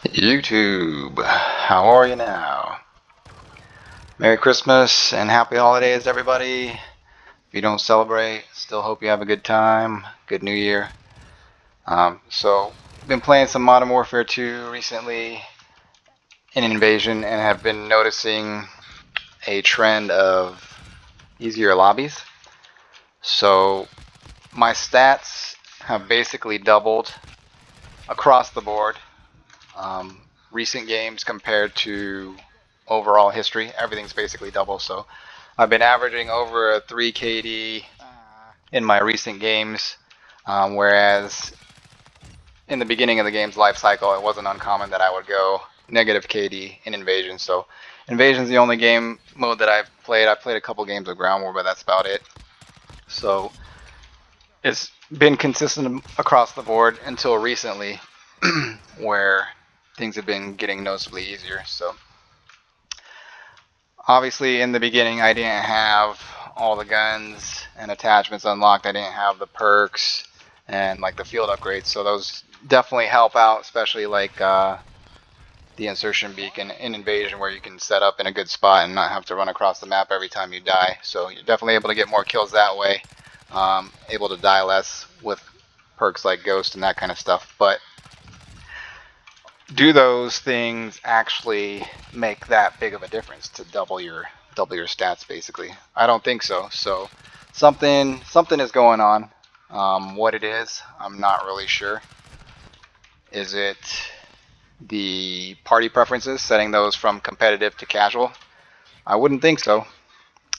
YouTube, how are you now? Merry Christmas and happy holidays, everybody. If you don't celebrate, still hope you have a good time. Good New Year. Been playing some Modern Warfare 2 recently in Invasion and have been noticing a trend of easier lobbies. So my stats have basically doubled across the board. Recent games compared to overall history, everything's basically double. So I've been averaging over a 3 KD in my recent games, whereas in the beginning of the game's life cycle, it wasn't uncommon that I would go negative KD in Invasion. So Invasion's the only game mode that I've played. I've played a couple games of Ground War, but that's about it. So it's been consistent across the board until recently, where things have been getting noticeably easier. So obviously in the beginning I didn't have all the guns and attachments unlocked. I didn't have the perks and like the field upgrades, so those definitely help out, especially like the insertion beacon in Invasion, where you can set up in a good spot and not have to run across the map every time you die. So you're definitely able to get more kills that way, able to die less with perks like Ghost and that kind of stuff. But do those things actually make that big of a difference to double your stats? Basically, I don't think so. So something is going on. What it is, I'm not really sure. Is it the party preferences, setting those from competitive to casual? I wouldn't think so,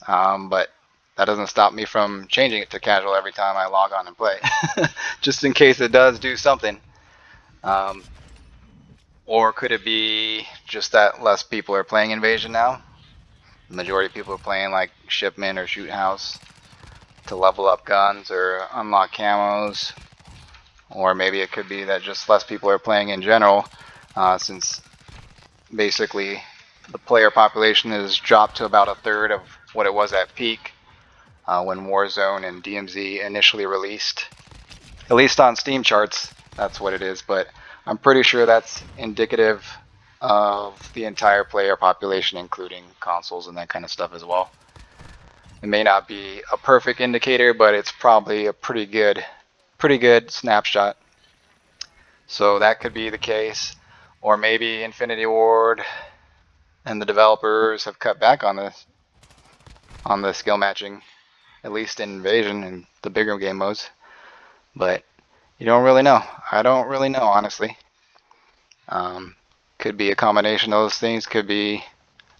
but that doesn't stop me from changing it to casual every time I log on and play, just in case it does do something. Or could it be just that less people are playing Invasion now? The majority of people are playing like Shipment or Shoot House to level up guns or unlock camos. Or maybe it could be that just less people are playing in general, since basically the player population has dropped to about a third of what it was at peak when Warzone and DMZ initially released. At least on Steam charts, that's what it is. But I'm pretty sure that's indicative of the entire player population, including consoles and that kind of stuff as well. It may not be a perfect indicator, but it's probably a pretty good snapshot. So that could be the case. Or maybe Infinity Ward and the developers have cut back on the skill matching, at least in Invasion and the bigger game modes. But you don't really know. I don't really know, honestly. Could be a combination of those things, could be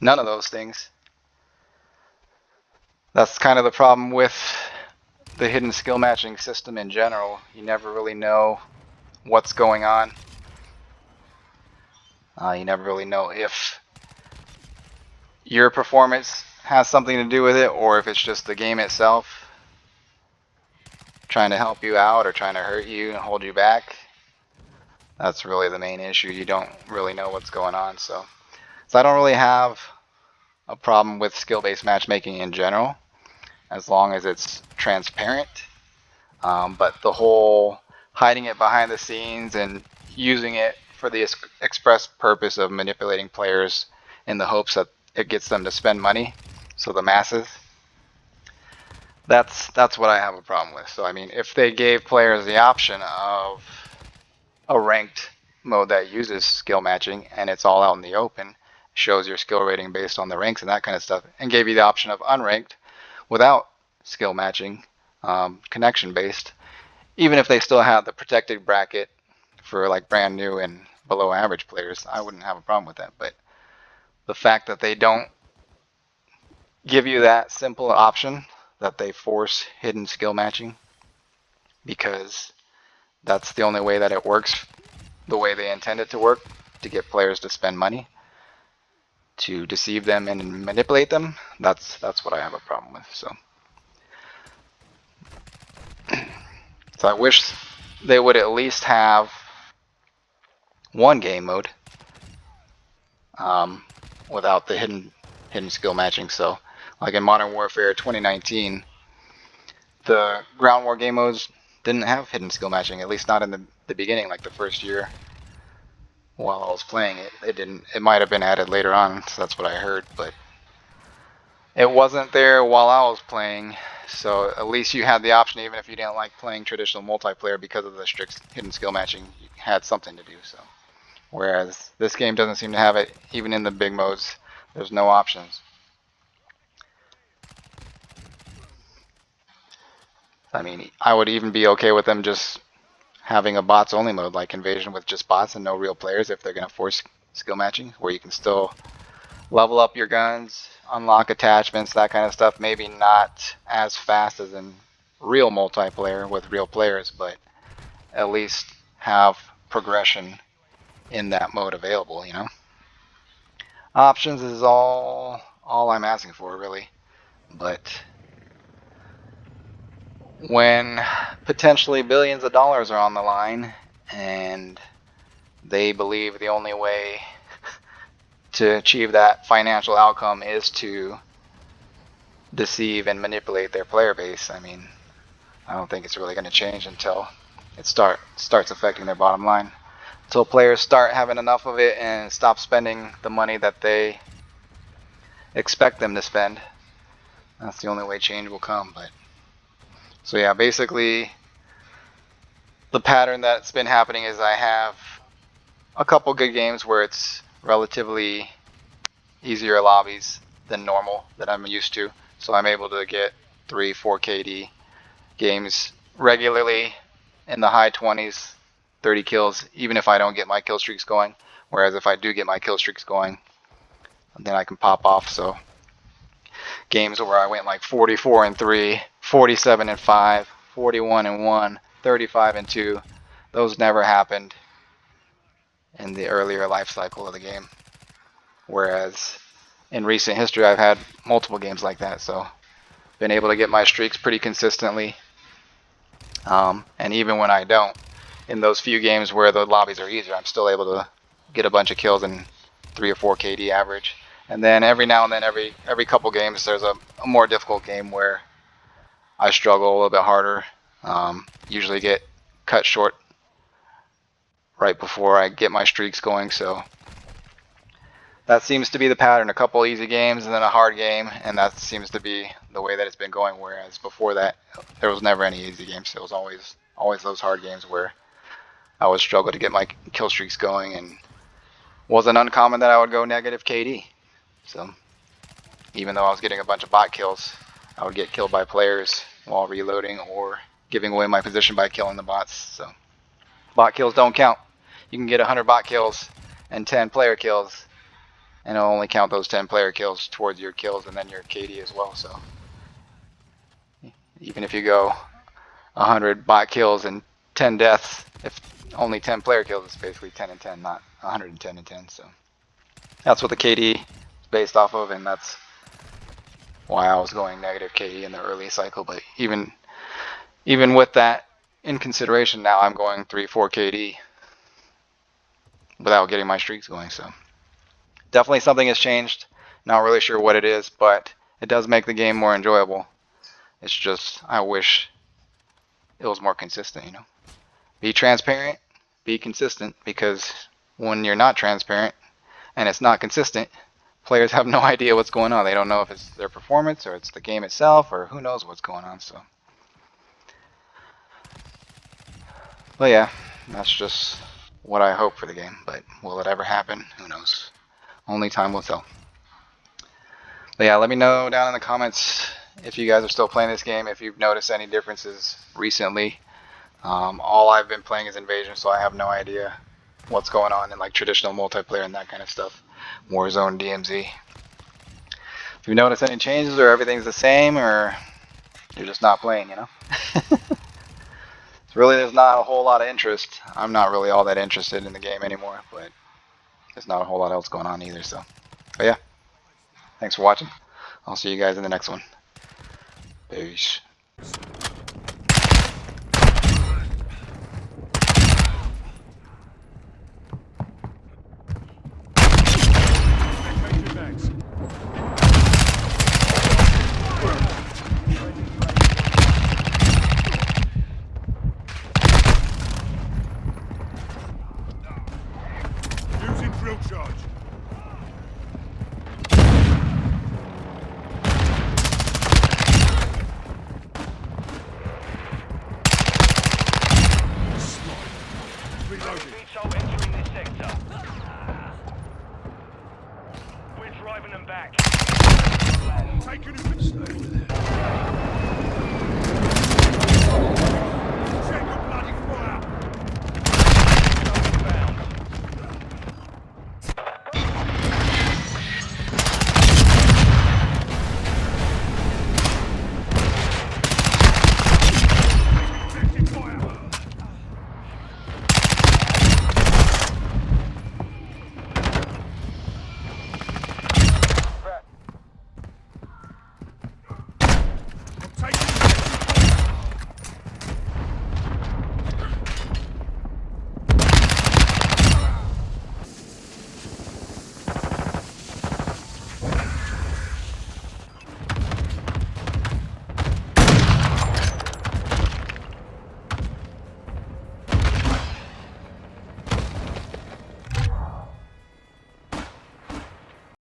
none of those things. That's kind of the problem with the hidden skill matching system in general. You never really know what's going on. You never really know if your performance has something to do with it, or if it's just the game itself trying to help you out or trying to hurt you and hold you back. That's really the main issue. You don't really know what's going on. So I don't really have a problem with skill-based matchmaking in general, as long as it's transparent. But the whole hiding it behind the scenes and using it for the express purpose of manipulating players in the hopes that it gets them to spend money, so the masses, that's what I have a problem with. So I mean, if they gave players the option of a ranked mode that uses skill matching and it's all out in the open, shows your skill rating based on the ranks and that kind of stuff, and gave you the option of unranked without skill matching, connection based, even if they still had the protected bracket for like brand new and below average players, I wouldn't have a problem with that. But the fact that they don't give you that simple option, that they force hidden skill matching because that's the only way that it works, the way they intend it to work, to get players to spend money, to deceive them and manipulate them, that's what I have a problem with. So I wish they would at least have one game mode without the hidden skill matching. So like in Modern Warfare 2019, the ground war game modes didn't have hidden skill matching, at least not in the beginning, like the first year while I was playing it. It didn't. It might have been added later on, so that's what I heard, but it wasn't there while I was playing. So at least you had the option, even if you didn't like playing traditional multiplayer because of the strict hidden skill matching. You had something to do. So whereas this game doesn't seem to have it, even in the big modes. There's no options. I mean, I would even be okay with them just having a bots only mode like Invasion with just bots and no real players if they're going to force skill matching, where you can still level up your guns, unlock attachments, that kind of stuff. Maybe not as fast as in real multiplayer with real players, but at least have progression in that mode available, you know? Options is all I'm asking for, really. But when potentially billions of dollars are on the line and they believe the only way to achieve that financial outcome is to deceive and manipulate their player base, I mean, I don't think it's really going to change until it starts affecting their bottom line. Until players start having enough of it and stop spending the money that they expect them to spend. That's the only way change will come. But so yeah, basically the pattern that's been happening is I have a couple good games where it's relatively easier lobbies than normal that I'm used to. So I'm able to get 3-4 KD games regularly in the high 20s, 30 kills, even if I don't get my kill streaks going. Whereas if I do get my kill streaks going, then I can pop off. So games where I went like 44-3, 47-5, 41-1, 35-2, those never happened in the earlier life cycle of the game. Whereas in recent history, I've had multiple games like that. So been able to get my streaks pretty consistently. And even when I don't, in those few games where the lobbies are easier, I'm still able to get a bunch of kills in 3 or 4 KD average. And then every now and then, every couple games, there's a more difficult game where I struggle a little bit harder. Usually get cut short right before I get my streaks going. So that seems to be the pattern. A couple easy games and then a hard game, and that seems to be the way that it's been going. Whereas before that, there was never any easy games. It was always those hard games where I would struggle to get my kill streaks going, and wasn't uncommon that I would go negative KD. So even though I was getting a bunch of bot kills, I would get killed by players while reloading or giving away my position by killing the bots. So bot kills don't count. You can get 100 bot kills and 10 player kills, and it'll only count those 10 player kills towards your kills and then your KD as well. So even if you go 100 bot kills and 10 deaths, if only 10 player kills, it's basically 10-10, not 110-10. So that's what the KD is based off of, and that's why I was going negative KD in the early cycle. But even with that in consideration, now I'm going 3-4 KD without getting my streaks going. So definitely something has changed. Not really sure what it is, but it does make the game more enjoyable. It's just I wish it was more consistent, you know. Be transparent, be consistent, because when you're not transparent and it's not consistent, players have no idea what's going on. They don't know if it's their performance or it's the game itself or who knows what's going on. So, but yeah, that's just what I hope for the game. But will it ever happen? Who knows? Only time will tell. But yeah, let me know down in the comments if you guys are still playing this game, if you've noticed any differences recently. All I've been playing is Invasion, so I have no idea what's going on in like traditional multiplayer and that kind of stuff. Warzone, DMZ. If you notice any changes or everything's the same, or you're just not playing, you know. Really, there's not a whole lot of interest. I'm not really all that interested in the game anymore, but there's not a whole lot else going on either. So, but yeah, thanks for watching. I'll see you guys in the next one. Peace. Shell charge. Reloading. VTOL entering this sector. We're driving them back. Taking a stay over there.